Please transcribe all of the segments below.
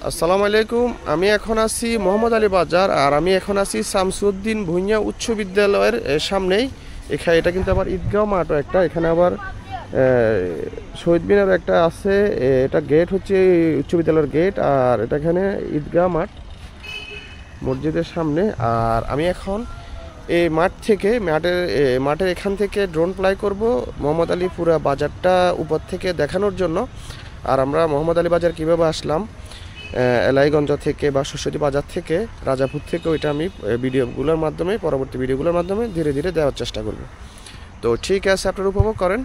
আসসালামু আলাইকুম। আমি এখন আছি মোহাম্মদ আলী বাজার, আর আমি এখন আছি শামসুদ্দিন ভুঁইয়া উচ্চ বিদ্যালয়ের সামনেই। এখানে এটা কিন্তু আবার ঈদগাঁও মাঠও একটা, এখানে আবার শহীদ মিনার একটা আছে। এটা গেট হচ্ছে উচ্চ বিদ্যালয়ের গেট, আর এটা এখানে ঈদগাঁও মাঠ মসজিদের সামনে। আর আমি এখন এই মাঠ থেকে মাঠের এখান থেকে ড্রোন ফ্লাই করব মোহাম্মদ আলী পুরা বাজারটা উপর থেকে দেখানোর জন্য। আর আমরা মোহাম্মদ আলী বাজার কীভাবে আসলাম এলাইগঞ্জ থেকে বা শস্যদি বাজার থেকে, রাজাপুর থেকে, ওইটা আমি পরবর্তী ভিডিওগুলোর মাধ্যমে ধীরে ধীরে দেওয়ার চেষ্টা করব। তো ঠিক আছে, আপনারা উপভোগ করেন।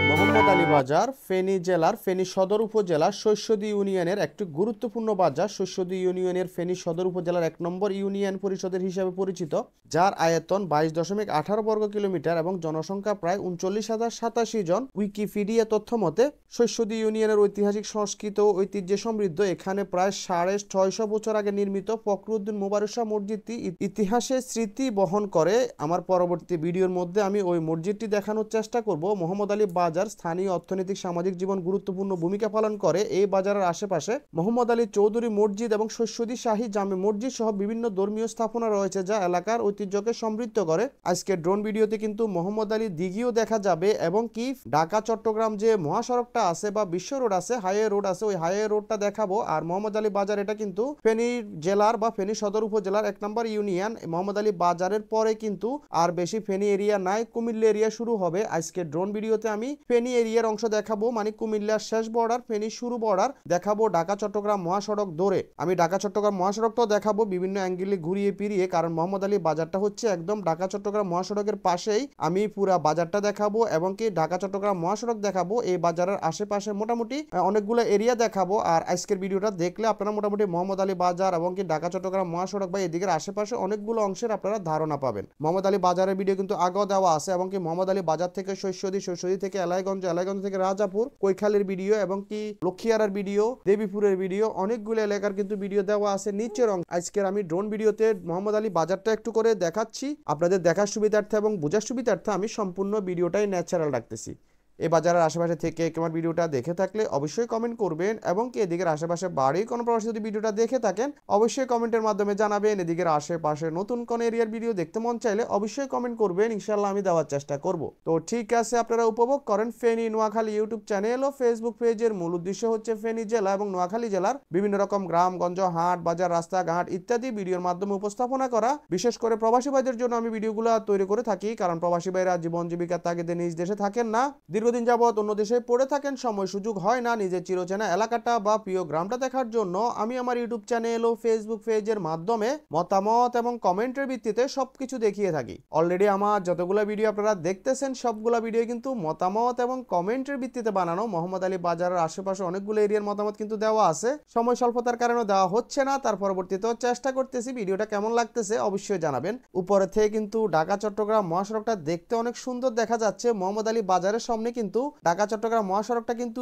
মোহাম্মদ আলী বাজার ফেনী জেলার ফেনী সদর উপজেলার শস্যদি ইউনিয়নের একটি গুরুত্বপূর্ণ বাজার। শস্যদি ইউনিয়নের ফেনী সদর উপজেলার 1 নম্বর ইউনিয়ন পরিষদের হিসাবে পরিচিত, যার আয়তন 22.18 বর্গ কিলোমিটার এবং জনসংখ্যা প্রায় 39,087 জন। উইকিপিডিয়া তথ্য মতে শস্যদি ইউনিয়নের ঐতিহাসিক সংস্কৃত ও ঐতিহ্যে সমৃদ্ধ। এখানে প্রায় 650 বছর আগে নির্মিত ফখরুদ্দিন মোবারক শাহ মসজিদটি ইতিহাসের স্মৃতি বহন করে। আমার পরবর্তী ভিডিওর মধ্যে আমি ওই মসজিদটি দেখানোর চেষ্টা করব। মোহাম্মদ আলী বাজার স্থানীয় অর্থনৈতিক সামাজিক জীবন গুরুত্বপূর্ণ ভূমিকা পালন করে। এই বাজারের আশেপাশে মোহাম্মদ আলী চৌধুরী মসজিদ এবং শস্যদি শাহী জামে মসজিদ সহ বিভিন্ন ধর্মীয় স্থাপনা রয়েছে, যা এলাকার ঐতিহ্যকে সমৃদ্ধ করে। আজকে ড্রোন ভিডিওতে কিন্তু মোহাম্মদ আলী দিঘিও দেখা যাবে, এবং কি ঢাকা চট্টগ্রাম যে মহাসড়কটা আছে বা বিশ্ব রোড আছে, হাইওয়ে রোড আছে, ওই হাইওয়ে রোডটা দেখাবো। আর মোহাম্মদ আলী বাজার এটা কিন্তু ফেনী জেলার বা ফেনী সদর উপজেলার 1 নম্বর ইউনিয়ন। মোহাম্মদ আলী বাজারের পরে কিন্তু আর বেশি ফেনী এরিয়া নাই, কুমিল্লা এরিয়া শুরু হবে। আজকে ড্রোন ভিডিওতে আমি ফেনী এরিয়ার অংশ দেখাবো, মানে কুমিল্লার শেষ বর্ডার, ফেনী শুরু বর্ডার দেখাবো ঢাকা চট্টগ্রাম মহাসড়ক ধরে। আমি ঢাকা চট্টগ্রাম মহাসড়কটাও দেখাবো বিভিন্ন অ্যাঙ্গেলে ঘুরিয়ে ফিরিয়ে, কারণ মোহাম্মদ আলী বাজারটা হচ্ছে একদম ঢাকা চট্টগ্রাম মহাসড়কের পাশেই। আমি পুরা বাজারটা দেখাবো এবং কি ঢাকা চট্টগ্রাম মহাসড়ক দেখাবো। এই বাজারের আশেপাশে মোটামুটি অনেকগুলো এরিয়া দেখাবো। আর আজকের ভিডিওটা দেখলে আপনারা মোটামুটি মোহাম্মদ আলী বাজার এবং কি ঢাকা চট্টগ্রাম মহাসড়ক বা এদিকের আশেপাশে অনেকগুলো অংশের আপনারা ধারণা পাবেন। মোহাম্মদ আলী বাজারের ভিডিও কিন্তু আগেও দেওয়া আছে, এবং কি মোহাম্মদ আলী বাজার থেকে শস্যদি, শস্যদি থেকে এলাইগঞ্জ, এলাইগঞ্জ থেকে রাজাপুর, কৈখালীর ভিডিও এবং কি লক্ষ্মীয়ারার ভিডিও, দেবীপুরের ভিডিও, অনেকগুলো এলাকার কিন্তু ভিডিও দেওয়া আছে নিচের অংশ। আজকের আমি ড্রোন ভিডিওতে মোহাম্মদ আলী বাজারটা একটু করে দেখাচ্ছি আপনাদের দেখার সুবিধার্থে এবং বোঝার সুবিধার্থে। আমি সম্পূর্ণ ভিডিওটাই ন্যাচারাল রাখতেছি। এই বাজারের আশেপাশে থেকে আমার ভিডিওটা দেখে থাকলে অবশ্যই কমেন্ট করবেন, এবং কি এদিকের আশেপাশে বাড়ির কোনো প্রবাসী যদি ভিডিওটা দেখে থাকেন অবশ্যই কমেন্টের মাধ্যমে জানাবেন। এদিকের আশেপাশে নতুন কোন এরিয়ার ভিডিও দেখতে মন চাইলে অবশ্যই কমেন্ট করবেন, ইনশাআল্লাহ আমি দেওয়ার চেষ্টা করব। তো ঠিক আছে, আপনারা উপভোগ করেন। ফেনী নোয়াখালী ইউটিউব চ্যানেল ও ফেসবুক পেজের মূল উদ্দেশ্য হচ্ছে ফেনী জেলা এবং নোয়াখালী জেলার বিভিন্ন রকম গ্রামগঞ্জ, হাট বাজার, রাস্তাঘাট ইত্যাদি ভিডিওর মাধ্যমে উপস্থাপনা করা। বিশেষ করে প্রবাসী ভাইদের জন্য আমি ভিডিওগুলো তৈরি করে থাকি, কারণ প্রবাসী ভাইরা জীবন জীবিকার তাগিদে নিজ দেশে থাকেন না, দীর্ঘদিন যাবত অন্য দেশে পড়ে থাকেন, সময় সুযোগ হয় না নিজের চিরচেনা এলাকাটা বা প্রিয় গ্রামটা দেখার জন্য। আমি আমার ইউটিউব চ্যানেল ও ফেসবুক পেজের মাধ্যমে মতামত এবং কমেন্টের ভিত্তিতে সবকিছু দেখিয়ে থাকি। অলরেডি আমার যতগুলো ভিডিও আপনারা দেখতেছেন সবগুলো ভিডিও কিন্তু মতামত এবং কমেন্টের ভিত্তিতে বানানো। মোহাম্মদ আলী বাজারের আশেপাশে অনেকগুলো এরিয়ার মতামত কিন্তু দেওয়া আছে, সময় স্বল্পতার কারণে দেওয়া হচ্ছে না, তার পরবর্তীতেও চেষ্টা করতেছি। ভিডিওটা কেমন লাগতেছে অবশ্যই জানাবেন। উপরে থেকে কিন্তু ঢাকা চট্টগ্রাম মহাসড়কটা দেখতে অনেক সুন্দর দেখা যাচ্ছে। মোহাম্মদ আলী বাজারের সামনে কিন্তু ঢাকা চট্টগ্রাম মহাসড়কটা কিন্তু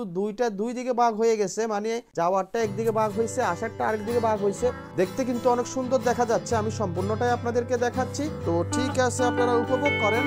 দুই দিকে ভাগ হয়ে গেছে, মানে যাওয়ারটা একদিকে ভাগ হয়েছে, আসারটা আরেকদিকে ভাগ হয়েছে। দেখতে কিন্তু অনেক সুন্দর দেখা যাচ্ছে। আমি সম্পূর্ণটাই আপনাদেরকে দেখাচ্ছি। তো ঠিক আছে, আপনারা উপভোগ করেন।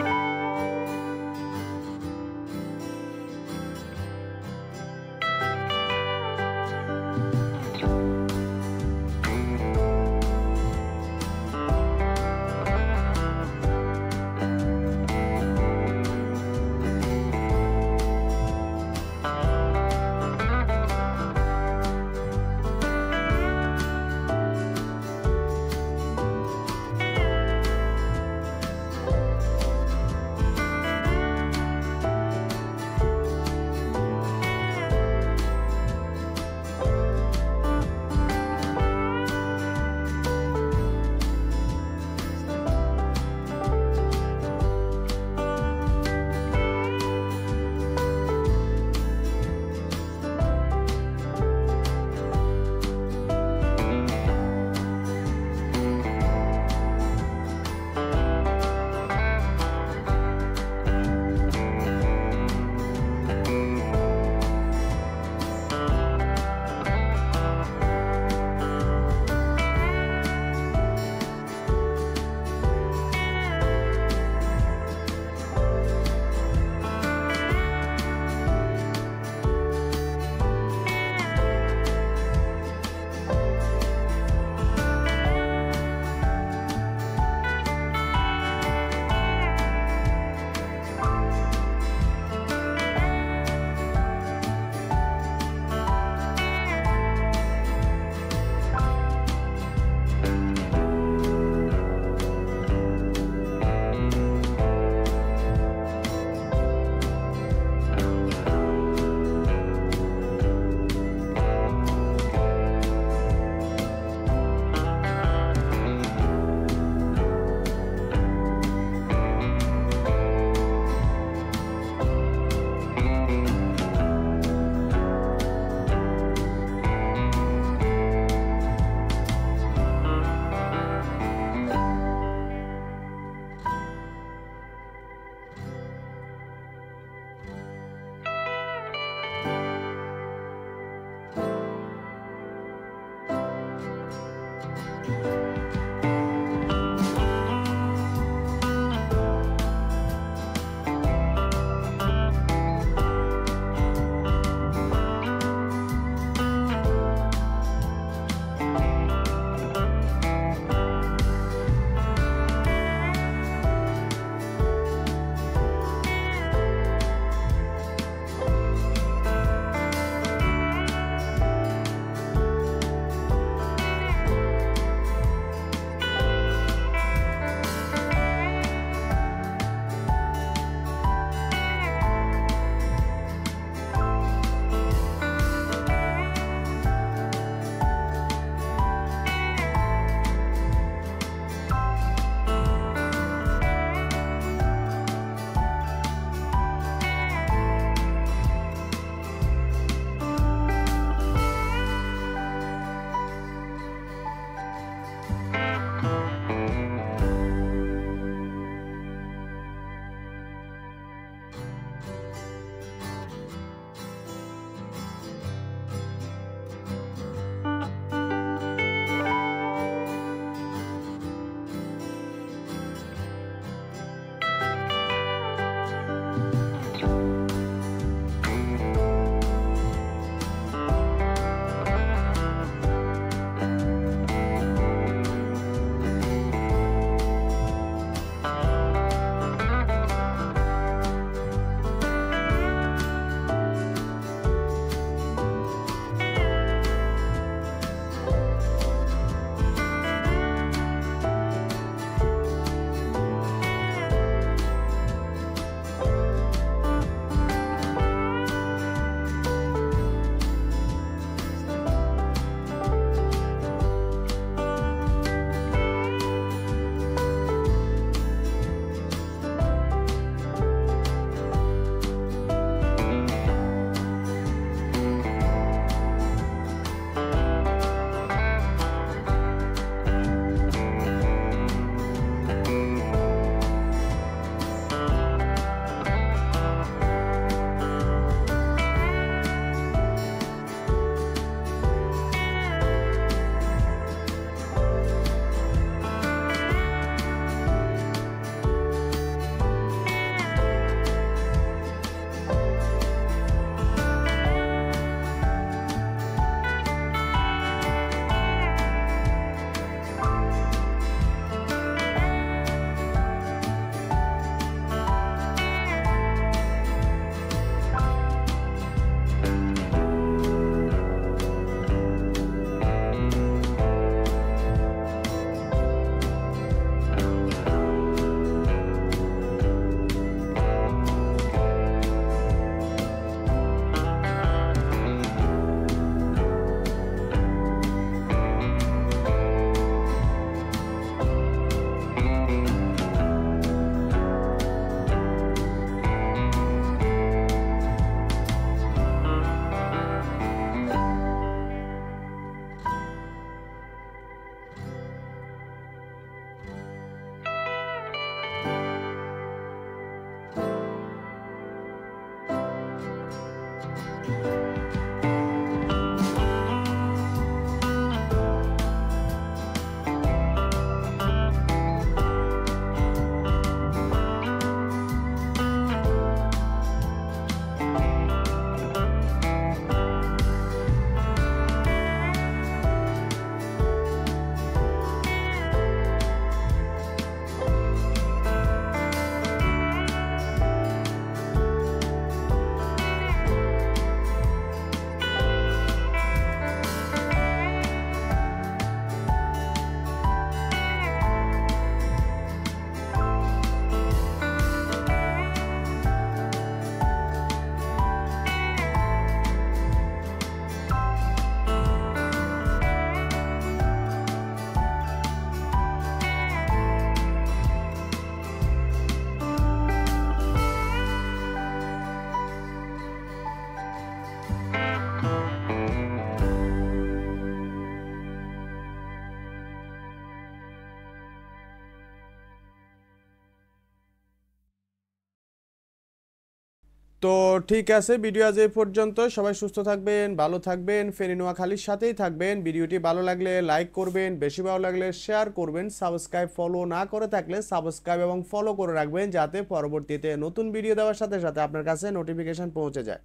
তো ঠিক আছে, ভিডিও আজ এই পর্যন্ত। সবাই সুস্থ থাকবেন, ভালো থাকবেন, ফেনী নোয়াখালীর সাথেই থাকবেন। ভিডিওটি ভালো লাগলে লাইক করবেন, বেশি ভালো লাগলে শেয়ার করবেন। সাবস্ক্রাইব ফলো না করে থাকলে সাবস্ক্রাইব এবং ফলো করে রাখবেন, যাতে পরবর্তীতে নতুন ভিডিও দেওয়ার সাথে সাথে আপনার কাছে নোটিফিকেশন পৌঁছে যায়।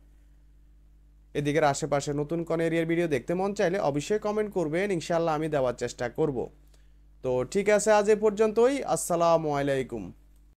এদিকের আশেপাশে নতুন কোন এরিয়ার ভিডিও দেখতে মন চাইলে অবশ্যই কমেন্ট করবেন, ইনশাআল্লাহ আমি দেওয়ার চেষ্টা করব। তো ঠিক আছে, আজ এই পর্যন্তই। আসসালামু আলাইকুম।